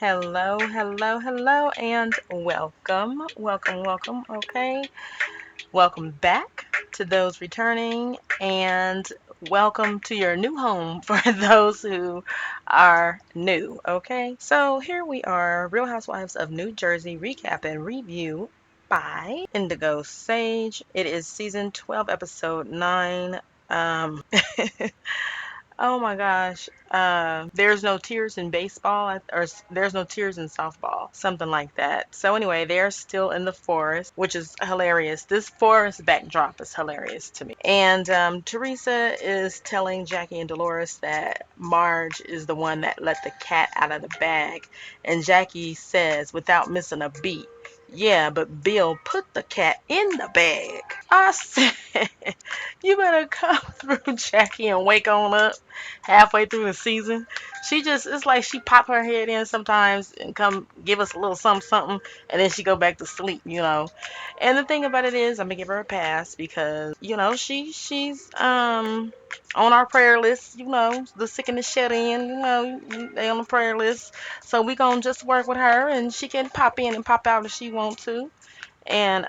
Hello, hello, hello, and welcome, okay? Welcome back to those returning, and welcome to your new home for those who are new, okay? So here we are, Real Housewives of New Jersey recap and review by Indigo Sage. It is season 12, episode 9. Um, Oh my gosh. There's no tears in baseball, there's no tears in softball, something like that. So anyway, they're still in the forest, which is hilarious. This forest backdrop is hilarious to me. And Teresa is telling Jackie and Dolores that Marge is the one that let the cat out of the bag. And Jackie says, without missing a beat, yeah, but Bill put the cat in the bag. I said, you better come through, Jackie, and wake on up halfway through the season. It's like she pop her head in sometimes and come give us a little something, something, and then she go back to sleep. And the thing about it is, I'm gonna give her a pass because, she's on our prayer list, the sick and the shut in, they on the prayer list. So we gonna just work with her and she can pop in and pop out if she want to. And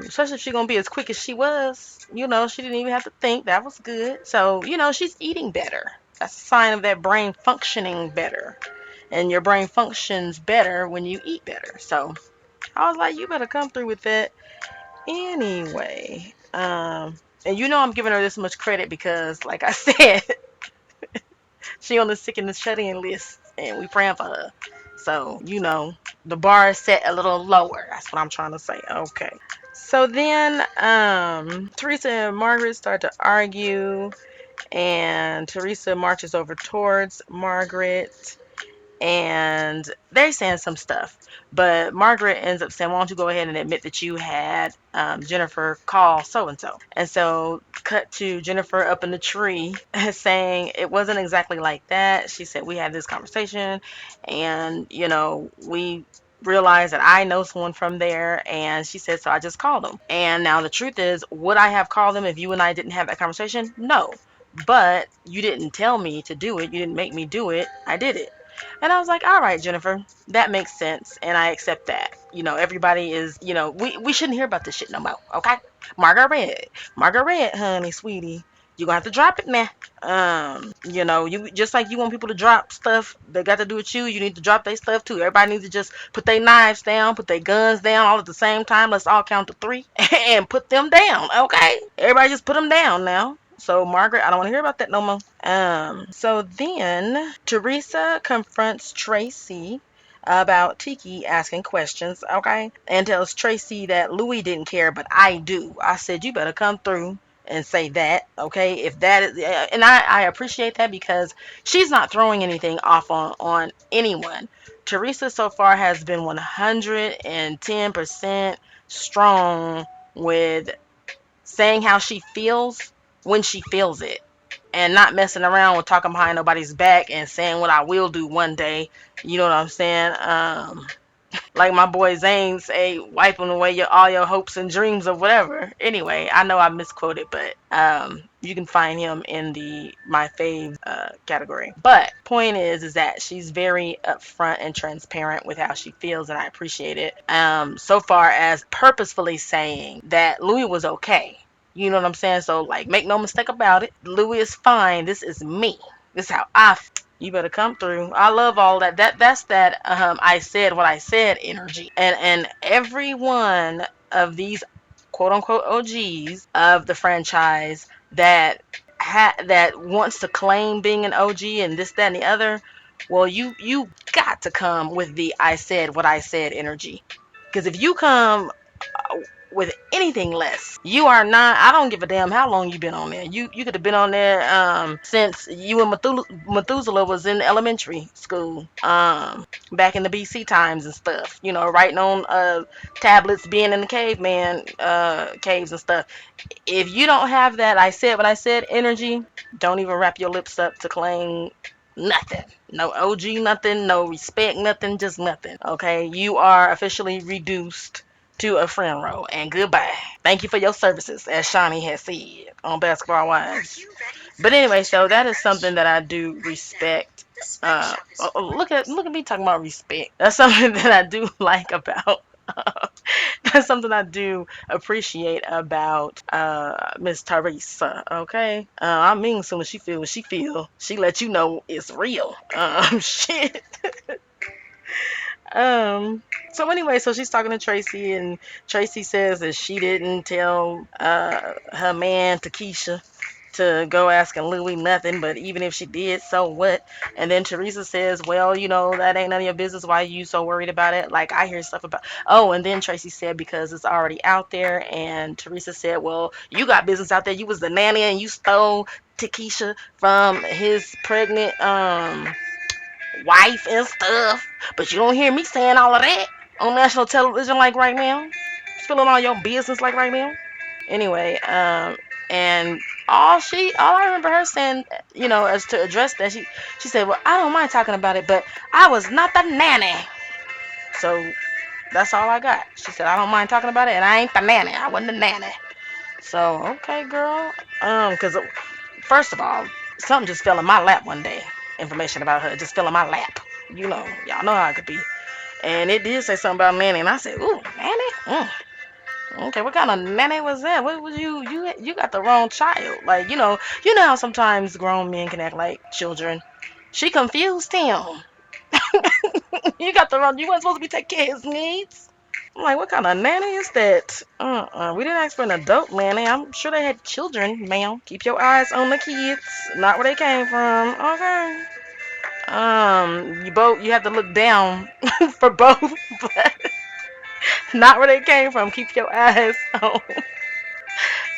especially if she's gonna be as quick as she was, she didn't even have to think. That was good. So, she's eating better. That's a sign of that brain functioning better. And your brain functions better when you eat better. So I was like, you better come through with that. Anyway, and I'm giving her this much credit because, like I said, she on the sick and the shut in list, and we praying for her. So, the bar is set a little lower. That's what I'm trying to say. Okay. So then Teresa and Margaret start to argue, and Teresa marches over towards Margaret, and they're saying some stuff. But Margaret ends up saying, why don't you go ahead and admit that you had Jennifer call so and so. And so, cut to Jennifer up in the tree saying it wasn't exactly like that. She said, we had this conversation, and, we realized that I know someone from there, and she said, so I just called them. And now the truth is, would I have called them if you and I didn't have that conversation? No. But you didn't tell me to do it. You didn't make me do it. I did it. And I was like, all right, Jennifer, that makes sense. And I accept that. Everybody is, we shouldn't hear about this shit no more. Okay? Margaret, honey, sweetie, you're going to have to drop it now. You just like you want people to drop stuff that got to do with you, you need to drop their stuff too. Everybody needs to just put their knives down, put their guns down all at the same time. Let's all count to 3 and put them down. Okay? Everybody just put them down now. So, Margaret, I don't want to hear about that no more. So then Teresa confronts Tracy about Tiki asking questions, okay? And tells Tracy that Louis didn't care, but I do. I said, you better come through and say that, okay? If that is, and I appreciate that because she's not throwing anything off on anyone. Teresa so far has been 110% strong with saying how she feels when she feels it, and not messing around with talking behind nobody's back and saying what I will do one day. You know what I'm saying? Like my boy Zane say, wiping away all your hopes and dreams or whatever. Anyway, I know I misquoted, but you can find him in the my fave category. But point is that she's very upfront and transparent with how she feels, and I appreciate it. So far as purposefully saying that Louis was okay. You know what I'm saying? So, like, make no mistake about it. Louis is fine. This is me. This is how I feel. You better come through. I love all that. That's that I said what I said energy. And every one of these quote unquote OGs of the franchise that that wants to claim being an OG and this, that, and the other, well, you got to come with the I said what I said energy. Because if you come with anything less, you are not. I don't give a damn how long you've been on there. You could have been on there since you and Methuselah was in elementary school, back in the BC times and stuff. Writing on tablets, being in the caveman caves and stuff. If you don't have that I said what I said energy, don't even wrap your lips up to claim nothing. No OG, nothing. No respect, nothing. Just nothing. Okay, you are officially reduced to a friend role, and goodbye. Thank you for your services, as Shawnee has said on Basketball Wives. But anyway, so that is something that I do respect Look at me talking about respect. That's something that I do like about. That's something I do appreciate about Miss Teresa. Okay, I mean, soon as she feel what she feel, she let you know it's real. Shit. Um. So anyway, so she's talking to Tracy, and Tracy says that she didn't tell her man Takesha to go asking Louis nothing, but even if she did, so what? And then Teresa says, well, that ain't none of your business. Why you so worried about it? Like, I hear stuff about, oh, and then Tracy said, because it's already out there. And Teresa said, well, you got business out there. You was the nanny and you stole Takesha from his pregnant wife and stuff. But you don't hear me saying all of that on national television like right now. Spilling all your business like right now. Anyway, and all I remember her saying, as to address that, she said, well, I don't mind talking about it, but I was not the nanny. So that's all I got. She said, I don't mind talking about it, and I ain't the nanny. I wasn't the nanny. So, okay, girl. Because first of all, something just fell in my lap one day. Information about her just fell in my lap. Y'all know how I could be. And it did say something about nanny, and I said, ooh, nanny? Okay, what kind of nanny was that? What was you got the wrong child. Like, you know how sometimes grown men can act like children. She confused him. You weren't supposed to be taking care of his needs. I'm like, what kind of nanny is that? We didn't ask for an adult nanny. I'm sure they had children, ma'am. Keep your eyes on the kids, not where they came from. Okay. You have to look down for both, but not where they came from. Keep your eyes on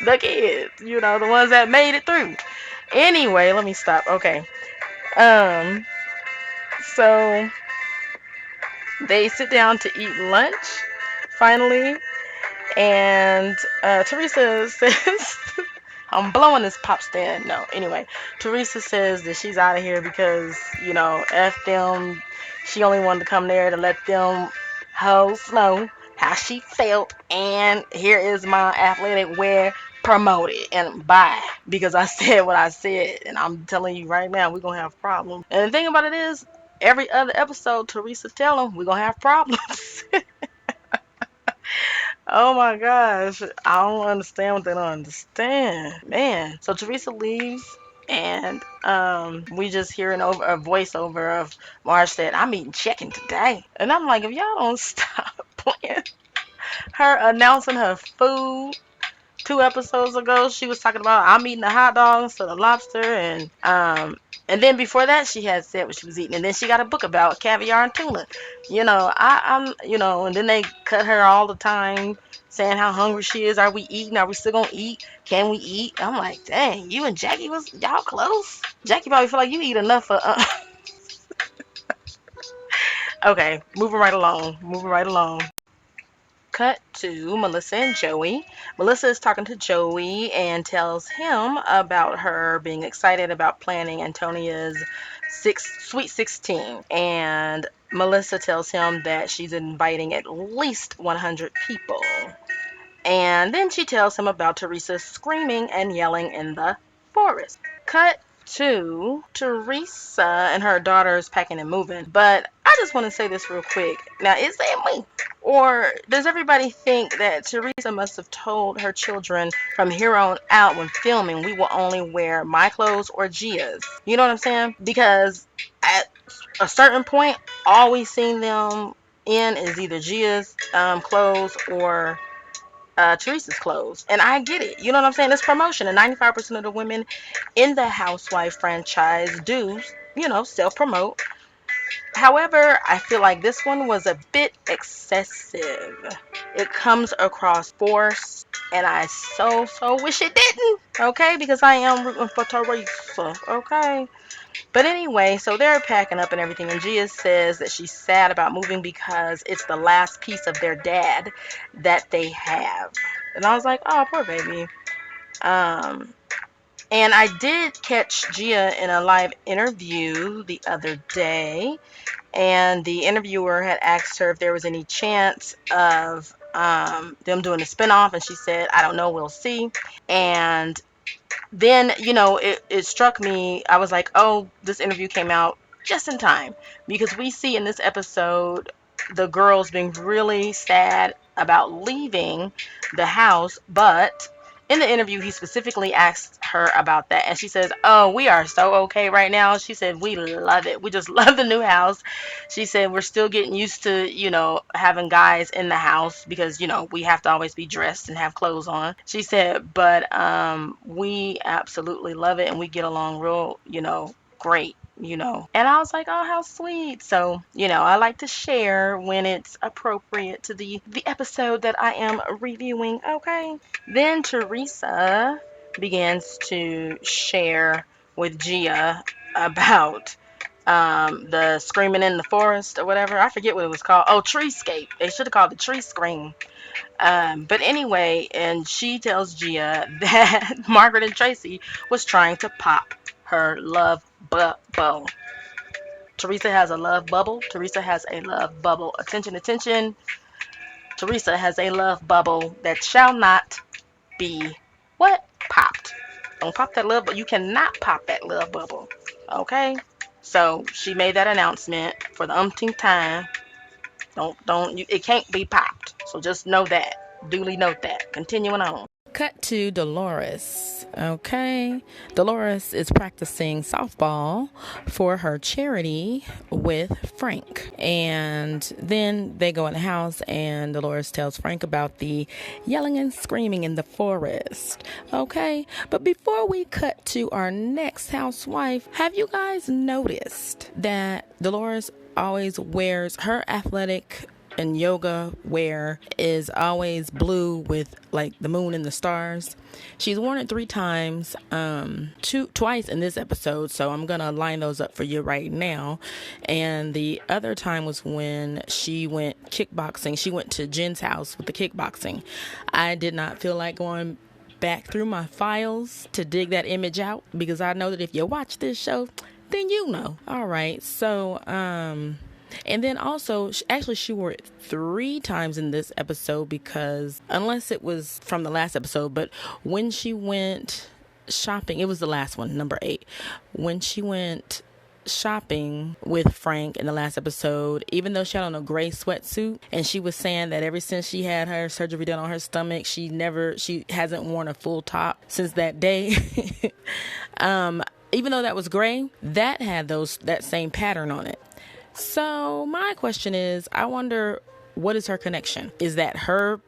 the kids, the ones that made it through. Anyway, let me stop. Okay. Um, so they sit down to eat lunch finally, and Teresa says, I'm blowing this pop stand. No, anyway, Teresa says that she's out of here because, F them. She only wanted to come there to let them hoes know how she felt. And here is my athletic wear promoted. And bye. Because I said what I said. And I'm telling you right now, we're going to have problems. And the thing about it is, every other episode, Teresa tell them we're going to have problems. Oh my gosh. I don't understand what they don't understand. Man. So Teresa leaves, and we just hear a voiceover of Marge said, I'm eating chicken today. And I'm like, if y'all don't stop playing her announcing her food. 2 episodes ago, she was talking about I'm eating the hot dog instead of lobster, and then before that, she had said what she was eating, and then she got a book about caviar and tuna. And then they cut her all the time, saying how hungry she is. Are we eating? Are we still gonna eat? Can we eat? I'm like, dang, you and Jackie was y'all close. Jackie probably feel like you eat enough for. Okay, moving right along. Moving right along. Cut to Melissa and Joey. Melissa is talking to Joey and tells him about her being excited about planning Antonia's Sweet 16. And Melissa tells him that she's inviting at least 100 people. And then she tells him about Teresa screaming and yelling in the forest. Cut to Teresa and her daughters packing and moving. But I just want to say this real quick. Now, is it me? Or does everybody think that Teresa must have told her children from here on out when filming we will only wear my clothes or Gia's? You know what I'm saying? Because at a certain point, all we've seen them in is either Gia's clothes or Teresa's clothes. And I get it. You know what I'm saying? It's promotion. And 95% of the women in the Housewife franchise do, self-promote. However, I feel like this one was a bit excessive. It comes across forced, and I so wish it didn't. Okay, because I am rooting for Teresa. Okay. But anyway, so they're packing up and everything, and Gia says that she's sad about moving because it's the last piece of their dad that they have. And I was like, oh, poor baby. Um, and I did catch Gia in a live interview the other day, and the interviewer had asked her if there was any chance of them doing a spinoff, and she said, I don't know, we'll see. And then, it struck me. I was like, oh, this interview came out just in time, because we see in this episode the girls being really sad about leaving the house, but in the interview he specifically asked her about that, and she says, "Oh, we are so okay right now." She said, "We love it. We just love the new house." She said, "We're still getting used to, having guys in the house because, we have to always be dressed and have clothes on." She said, "But we absolutely love it and we get along real, great." And I was like, "Oh, how sweet." So, I like to share when it's appropriate to the episode that I am reviewing. Okay. Then Teresa begins to share with Gia about the screaming in the forest or whatever. I forget what it was called. Oh, treescape. They should have called it tree scream. But anyway, and she tells Gia that Margaret and Tracy was trying to pop her love bubble. Teresa has a love bubble. Teresa has a love bubble. Attention, attention. Teresa has a love bubble that shall not be what? Popped. Don't pop that love, but you cannot pop that love bubble. Okay? So she made that announcement for the umpteenth time. It can't be popped. So just know that. Duly note that. Continuing on. Cut to Dolores. Okay. Dolores is practicing softball for her charity with Frank. And then they go in the house and Dolores tells Frank about the yelling and screaming in the forest. Okay. But before we cut to our next housewife, have you guys noticed that Dolores always wears her athletic and yoga wear is always blue with like the moon and the stars? She's worn it 3 times, twice in this episode, so I'm gonna line those up for you right now. And the other time was when she went kickboxing. She went to Jen's house with the kickboxing. I did not feel like going back through my files to dig that image out, because I know that if you watch this show, then you know. All right, so and then also, actually, she wore it 3 times in this episode, because unless it was from the last episode, but when she went shopping, it was the last one, number 8. When she went shopping with Frank in the last episode, even though she had on a gray sweatsuit, and she was saying that ever since she had her surgery done on her stomach, she hasn't worn a full top since that day. Even though that was gray, that had that same pattern on it. So my question is, I wonder, what is her connection?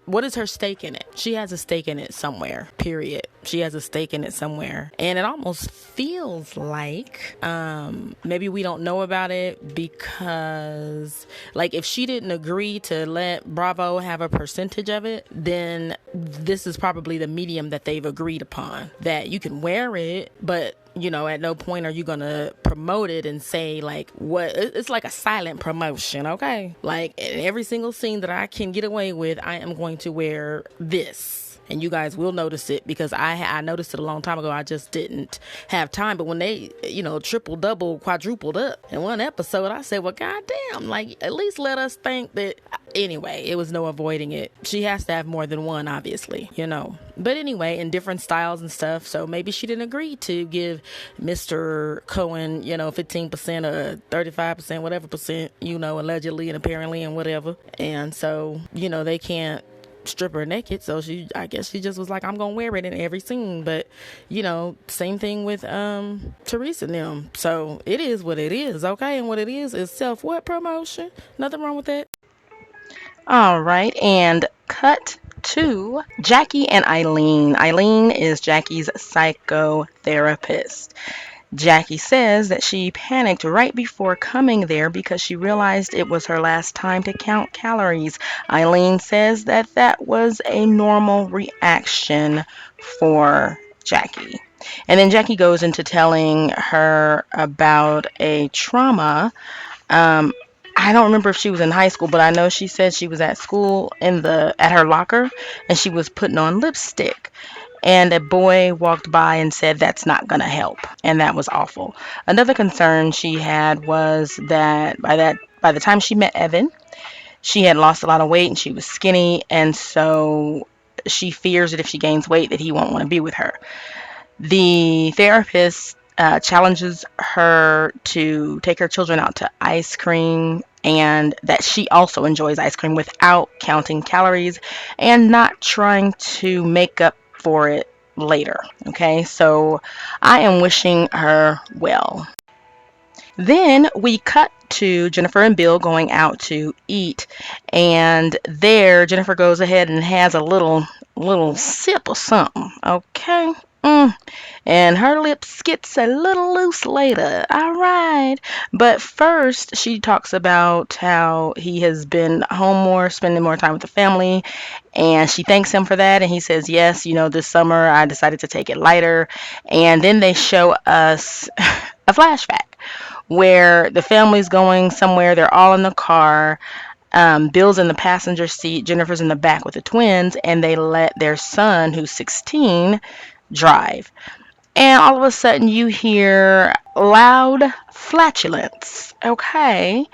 What is her stake in it? She has a stake in it somewhere, period. She has a stake in it somewhere. And it almost feels like maybe we don't know about it because, like, if she didn't agree to let Bravo have a percentage of it, then this is probably the medium that they've agreed upon. That you can wear it, but at no point are you gonna promote it and say, like, what? It's like a silent promotion, okay? Like, in every single scene that I can get away with, I am going to wear this. And you guys will notice it, because I noticed it a long time ago. I just didn't have time. But when they, triple, double, quadrupled up in one episode, I said, well, goddamn, like, at least let us think that. Anyway, it was no avoiding it. She has to have more than one, obviously, But anyway, in different styles and stuff. So maybe she didn't agree to give Mr. Cohen, 15% or 35%, whatever percent, allegedly and apparently and whatever. And so, they can't strip her naked, so I guess she just was like, I'm gonna wear it in every scene. But same thing with Teresa and them. So it is what it is, okay? And what it is self promotion. Nothing wrong with that. All right, and cut to Jackie and Eileen. Eileen is Jackie's psychotherapist. Jackie says that she panicked right before coming there because she realized it was her last time to count calories. Eileen says that was a normal reaction for Jackie. And then Jackie goes into telling her about a trauma. I don't remember if she was in high school, but I know she said she was at school at her locker, and she was putting on lipstick. And a boy walked by and said that's not going to help, and that was awful. Another concern she had was that by the time she met Evan, she had lost a lot of weight and she was skinny, and so she fears that if she gains weight that he won't want to be with her. The therapist challenges her to take her children out to ice cream, and that she also enjoys ice cream without counting calories and not trying to make up for it later. Okay, so I am wishing her well. Then we cut to Jennifer and Bill going out to eat, and there Jennifer goes ahead and has a little sip of something. Okay. And her lips gets a little loose later. All right. But first, she talks about how he has been home more, spending more time with the family, and she thanks him for that. And he says, yes, this summer I decided to take it lighter. And then they show us a flashback where the family's going somewhere. They're all in the car. Bill's in the passenger seat. Jennifer's in the back with the twins, and they let their son, who's 16, drive. And all of a sudden, you hear loud flatulence. Okay,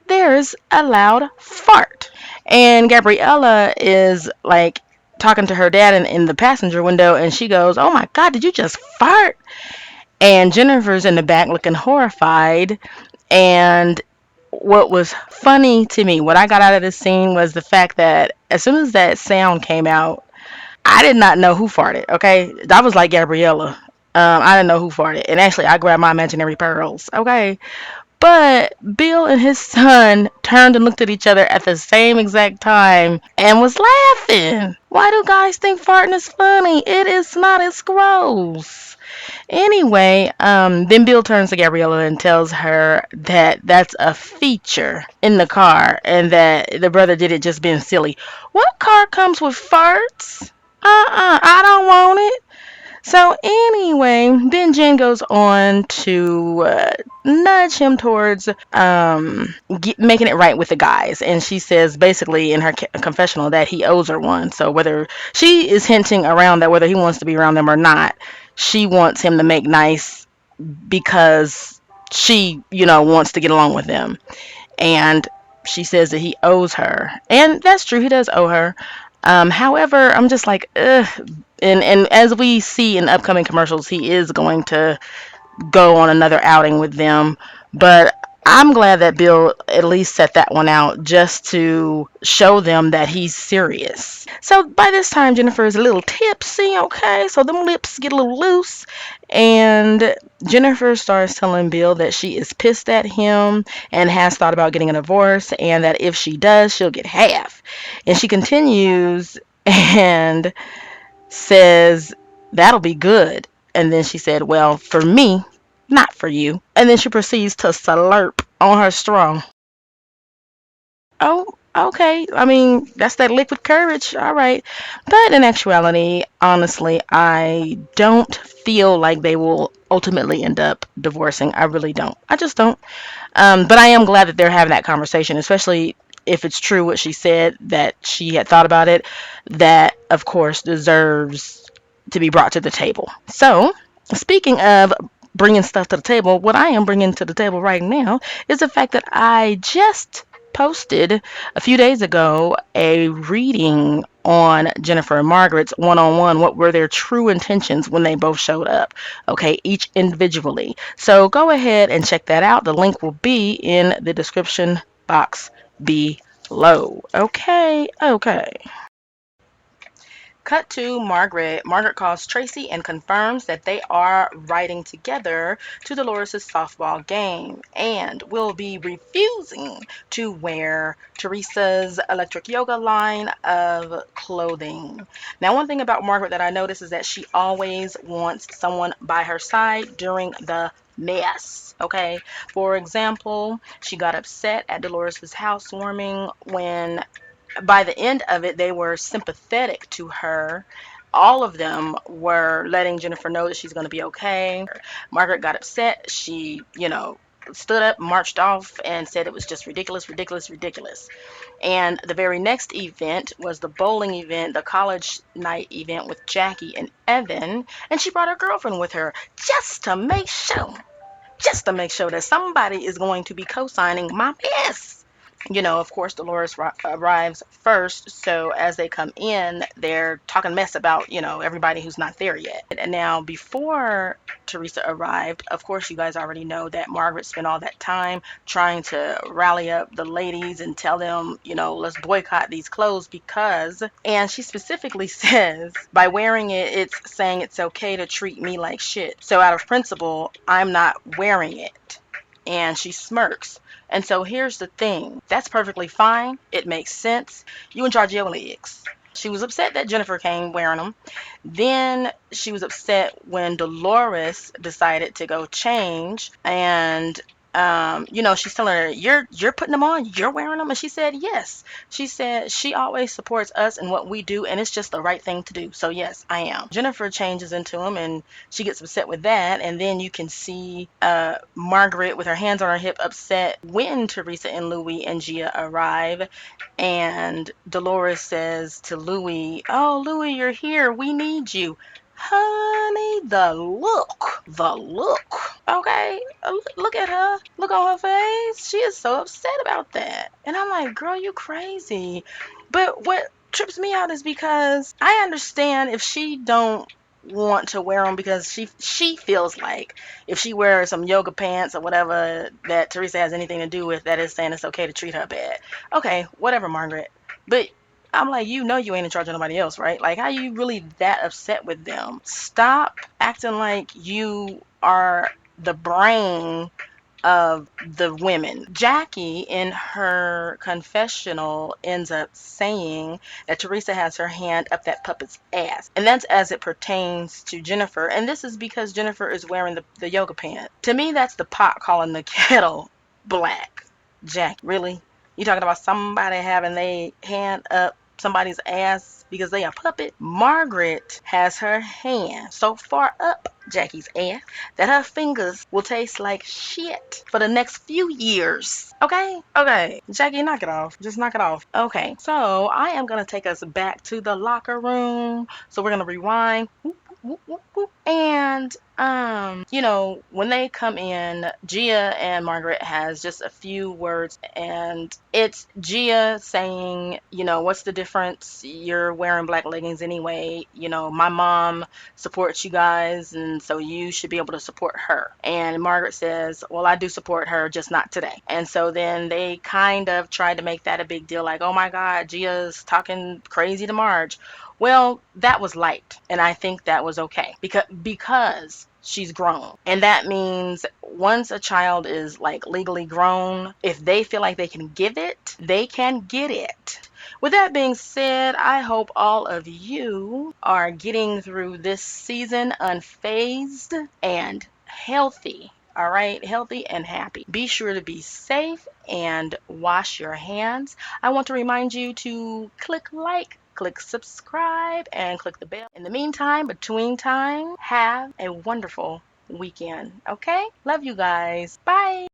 there's a loud fart. And Gabriella is like talking to her dad in the passenger window, and she goes, "Oh my God, did you just fart?" And Jennifer's in the back looking horrified. And what was funny to me, what I got out of this scene was the fact that as soon as that sound came out, I did not know who farted. Okay, that was like Gabriella. I didn't know who farted, and actually, I grabbed my imaginary pearls. Okay, but Bill and his son turned and looked at each other at the same exact time and was laughing. Why do guys think farting is funny? It is not. It's gross. Anyway, then Bill turns to Gabriella and tells her that that's a feature in the car and that the brother did it just being silly. What car comes with farts? I don't want it. So anyway, then Jen goes on to nudge him towards making it right with the guys, and she says basically in her confessional that he owes her one. So whether she is hinting around that whether he wants to be around them or not, she wants him to make nice because she, wants to get along with them. And she says that he owes her, and that's true. He does owe her. However, I'm just like, ugh. And as we see in upcoming commercials, he is going to go on another outing with them. But I'm glad that Bill at least set that one out just to show them that he's serious. So by this time, Jennifer is a little tipsy, okay? So them lips get a little loose. And Jennifer starts telling Bill that she is pissed at him and has thought about getting a divorce, and that if she does, she'll get half. And she continues and says, that'll be good. And then she said, well, for me, not for you. And then she proceeds to slurp on her straw. Oh, okay. I mean, that's that liquid courage. All right. But in actuality, honestly, I don't feel like they will ultimately end up divorcing. I really don't. I just don't. But I am glad that they're having that conversation, especially if it's true what she said, that she had thought about it. That, of course, deserves to be brought to the table. So, speaking of bringing stuff to the table, what I am bringing to the table right now is the fact that I just posted a few days ago a reading on Jennifer and Margaret's one-on-one. What were their true intentions when they both showed up? Okay, each individually. So go ahead and check that out. The link will be in the description box below. Okay. Cut to Margaret. Margaret calls Tracy and confirms that they are riding together to Dolores' softball game and will be refusing to wear Teresa's electric yoga line of clothing. Now, one thing about Margaret that I notice is that she always wants someone by her side during the mess. Okay, for example, she got upset at Dolores' housewarming when by the end of it, they were sympathetic to her. All of them were letting Jennifer know that she's going to be okay. Margaret got upset. She, stood up, marched off, and said it was just ridiculous, ridiculous, ridiculous. And the very next event was the bowling event, the college night event with Jackie and Evan. And she brought her girlfriend with her just to make sure that somebody is going to be co-signing my mess. Of course, Dolores arrives first. So as they come in, they're talking mess about, everybody who's not there yet. And now, before Teresa arrived, of course, you guys already know that Margaret spent all that time trying to rally up the ladies and tell them, let's boycott these clothes because, and she specifically says, by wearing it, it's saying it's okay to treat me like shit. So out of principle, I'm not wearing it. And she smirks. And so here's the thing. That's perfectly fine. It makes sense. You in charge of your legs. She was upset that Jennifer came wearing them. Then she was upset when Dolores decided to go change, and she's telling her, "You're putting them on. You're wearing them." And she said, "Yes." She said she always supports us and what we do, and it's just the right thing to do. So yes, I am. Jennifer changes into them, and she gets upset with that. And then you can see Margaret with her hands on her hip, upset when Teresa and Louie and Gia arrive. And Dolores says to Louie, "Oh, Louie, you're here. We need you." Honey, the look. Okay, look at her. Look on her face. She is so upset about that. And I'm like, girl, you crazy. But what trips me out is because I understand if she don't want to wear them because she feels like if she wears some yoga pants or whatever that Teresa has anything to do with, that is saying it's okay to treat her bad. Okay, whatever, Margaret. But I'm like, you ain't in charge of nobody else, right? Like, how you really that upset with them? Stop acting like you are the brain of the women. Jackie, in her confessional, ends up saying that Teresa has her hand up that puppet's ass. And that's as it pertains to Jennifer. And this is because Jennifer is wearing the yoga pant. To me, that's the pot calling the kettle black. Jackie, really? You talking about somebody having their hand up somebody's ass because they a puppet? Margaret has her hand so far up Jackie's ass that her fingers will taste like shit for the next few years. Okay? Okay. Jackie, knock it off. Just knock it off. Okay. So I am going to take us back to the locker room. So we're going to rewind. Whoop, whoop, whoop. And when they come in, Gia and Margaret has just a few words, and it's Gia saying, what's the difference? You're wearing black leggings anyway. My mom supports you guys, and so you should be able to support her. And Margaret says, well, I do support her, just not today. And so then they kind of tried to make that a big deal, like, oh my God, Gia's talking crazy to Marge. Well, that was light, and I think that was okay because she's grown. And that means once a child is like legally grown, if they feel like they can give it, they can get it. With that being said, I hope all of you are getting through this season unfazed and healthy. All right, healthy and happy. Be sure to be safe and wash your hands. I want to remind you to click like, click subscribe, and click the bell. In the meantime, between time, have a wonderful weekend. Okay? Love you guys. Bye.